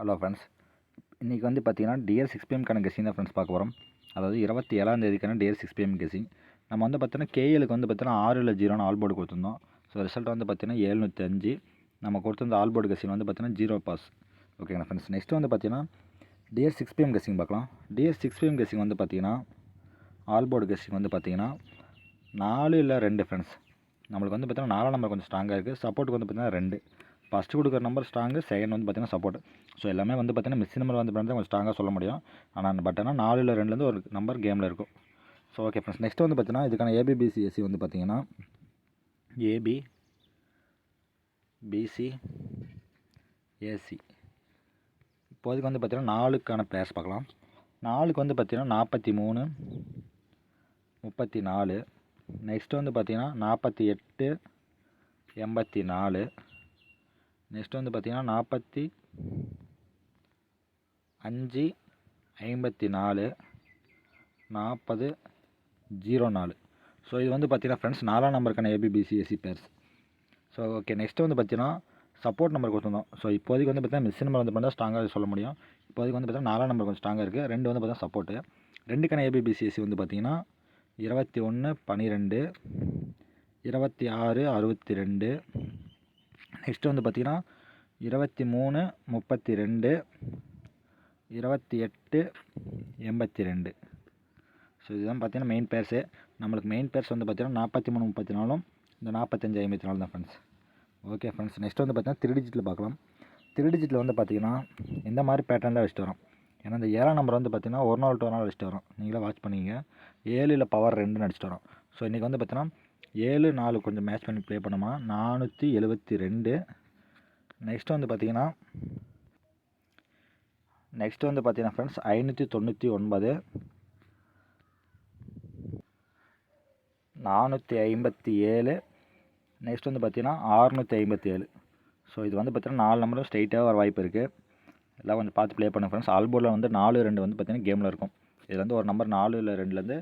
Hello friends, இன்றைக்கி வந்து பார்த்தீங்கன்னா டியர் 6pm கெஸ்ஸிங் தான் ஃப்ரெண்ட்ஸ் பார்க்க போகிறோம். அதாவது 27ஆம் தேதிக்கான டியர் 6pm கெஸ்ஸிங். நம்ம வந்து பார்த்தீங்கன்னா கேஎலுக்கு வந்து பார்த்தீங்கன்னா 6 இல்லை 0 ஆல் போர்டு கொடுத்துருந்தோம். ஸோ ரிசல்ட் வந்து பார்த்தீங்கன்னா 705. நம்ம கொடுத்துருந்த ஆல் போர்டு கெஸ்ஸிங் வந்து பார்த்தீங்கன்னா 0 பாஸ். ஓகேங்களா ஃப்ரெண்ட்ஸ். நெக்ஸ்ட் வந்து பார்த்தீங்கன்னா டியர் 6pm கெஸ்ஸிங் பார்க்கலாம். டியர் 6pm கெஸ்ஸிங் வந்து பார்த்தீங்கன்னா ஆல் போர்டு கெஸ்ஸிங் வந்து பார்த்தீங்கன்னா 4 இல்லை 2 ஃப்ரெண்ட்ஸ். நம்மளுக்கு வந்து பார்த்தீங்கன்னா 4 நம்பர் கொஞ்சம் ஸ்ட்ராங்காக இருக்குது. சப்போர்ட்டுக்கு வந்து பார்த்தீங்கன்னா 2. ஃபஸ்ட்டு கொடுக்குற நம்பர் ஸ்ட்ராங்கு, செகண்ட் வந்து பார்த்தீங்கன்னா சப்போர்ட். ஸோ எல்லாமே வந்து பார்த்தீங்கன்னா மிஸ் நம்பர் வந்து பார்த்தீங்கன்னா கொஞ்சம் ஸ்ட்ராங்காக சொல்ல முடியும். ஆனால் 4 இல்லை 2லேருந்து ஒரு நம்பர் கேமில் இருக்கும். So okay friends. நெக்ஸ்ட் வந்து பார்த்தீங்கன்னா இதுக்கான ஏபிபிசிஎஸ்சி வந்து பார்த்தீங்கன்னா ஏபி பிசி ஏசி. இப்போதைக்கு வந்து பார்த்தீங்கன்னா 4க்கான பிளேயர்ஸ் பார்க்கலாம். 4க்கு வந்து பார்த்தீங்கன்னா 43 34. நெக்ஸ்ட் வந்து பார்த்தீங்கன்னா 48 84. நெக்ஸ்ட் வந்து பார்த்தீங்கன்னா 45 54 40 04. ஸோ இது வந்து பார்த்தீங்கன்னா ஃப்ரெண்ட்ஸ் 4ஆம் நம்பருக்கான ஏபிபிசிஎஸ்சி பேர்ஸ். So okay. நெக்ஸ்ட் வந்து பார்த்தீங்கன்னா சப்போர்ட் நம்பர் கொடுத்துருந்தோம். ஸோ இப்போதைக்கு வந்து பார்த்தீங்கன்னா மிஸ் நம்பர் வந்து பார்த்தீங்கன்னா ஸ்ட்ராங்காக சொல்ல முடியும். இப்போதைக்கு வந்து பார்த்தீங்கன்னா 4ஆம் நம்பர் கொஞ்சம் ஸ்ட்ராங்காக இருக்குது. 2 வந்து பார்த்தீங்கன்னா சப்போர்ட்டு. 2க்கான ஏபிபிசிஎஸ்சி வந்து பார்த்தீங்கன்னா 21 12 26 62. நெக்ஸ்ட்டு வந்து பார்த்தீங்கன்னா 23 32 28 82. ஸோ இதுதான் பார்த்தீங்கன்னா மெயின் பேர்ஸு. நம்மளுக்கு மெயின் பேர்ஸ் வந்து பார்த்தீங்கன்னா 43 34 இந்த 45 54 தான் ஃப்ரெண்ட்ஸ். Okay friends. நெக்ஸ்ட் வந்து பார்த்தீங்கன்னா 3 டிஜிட்டில் பார்க்கலாம். 3 டிஜிட்டில் வந்து பார்த்தீங்கன்னா இந்த மாதிரி பேட்டர்னில் வச்சுட்டு வரோம். ஏன்னா இந்த 7ஆம் நம்பர் வந்து பார்த்தீங்கன்னா ஒரு நாள் 2 நாள் வச்சுட்டு வரோம். நீங்களே வாட்ச் பண்ணிங்க. 7 இல்லை பவர் 2 அடிச்சுட்டு வரோம். ஸோ இன்றைக்கி வந்து பார்த்தீங்கன்னா 7 4 கொஞ்சம் மேட்ச் பண்ணி ப்ளே பண்ணோமா 472. நெக்ஸ்ட் வந்து பார்த்தீங்கன்னா ஃப்ரெண்ட்ஸ் 599 457. நெக்ஸ்ட் வந்து பார்த்தீங்கன்னா 657. ஸோ இது வந்து பார்த்தீங்கன்னா 4 நம்பரும் ஸ்ட்ரைட்டாக வர வாய்ப்பு இருக்குது. எல்லாம் கொஞ்சம் பார்த்து ப்ளே பண்ணுங்க ஃப்ரெண்ட்ஸ். ஆல் போர்டில் வந்து 4 2 வந்து பார்த்தீங்கன்னா கேமில் இருக்கும். இதில் வந்து ஒரு நம்பர் 4 இல்லை 2லேருந்து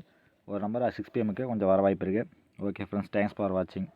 ஒரு நம்பர் 6pmக்கு கொஞ்சம் வர வாய்ப்பு இருக்குது. ஓகே ஃப்ரெண்ட்ஸ், தேங்க்ஸ் ஃபார் வாட்சிங்.